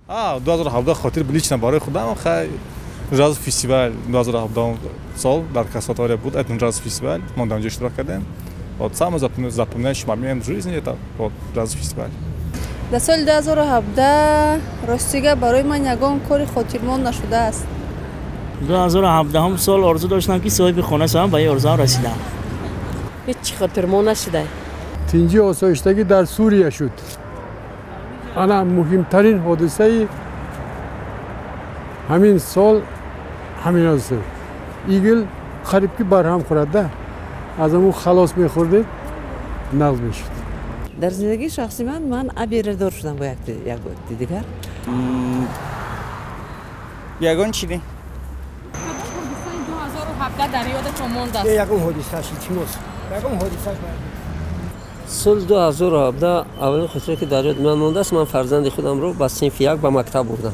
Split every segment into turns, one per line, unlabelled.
2017 خاطر بلیچ برای خودم خیلی جاز فستیوال 2017 سال در کاساتوریا بود اتن جاز فستیوال ما در اونجا اشتراک کردیم و سام запоминающий момент в жизни это вот جاز فستیوال
در سال 2017 راستیگه برای من یگان کاری خاطرمند نشده است
2017 هم سال آرزو داشتم که صاحب خانه شدم و این آرزو رسیدم
هیچ خاطرمند نشده
تینجی آسایشتگی در سوریه شد انا مهمترین حادثه همین سال همین است ایگل قریب که برهم خورده از اون خلاص میخورده نقض میشد
در زندگی شخصی من ابیردار شدم با یک وقت دیگر
یگان چی دی؟
2017 در یادتون مونده است
یگان حادثه چیموست یگان حادثه
سال 2017 اولین خاطره که در یاد من مونده است من فرزند خودم رو با صنف 1 به مکتب بردم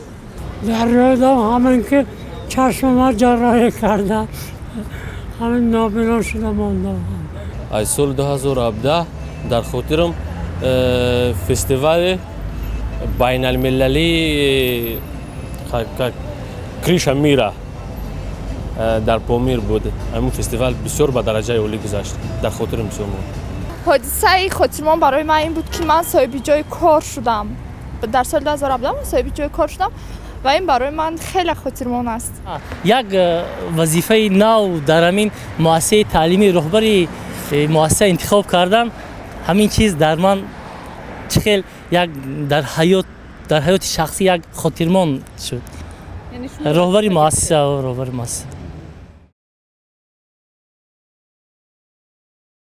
در یادم همین که چشم ما جراحی کردن همین نابینا شده ماندم
از سال 2017 در خاطرم فستیوال بین المللی کریش میرا در پامیر بود همون فستیوال بسیار به درجه عالی گذشت در خاطرم بسیار مون
حادثه خاطرمند برای من این بود که من صاحب جای کار شدم در سال 2017 من صاحب جای کار شدم و این برای من خیلی خاطرمند است
یک وظیفه نو در همین مؤسسه تعلیمی رهبری مؤسسه انتخاب کردم همین چیز در من خیلی یک در حیات شخصی یک خاطرمند شد رهبری مؤسسه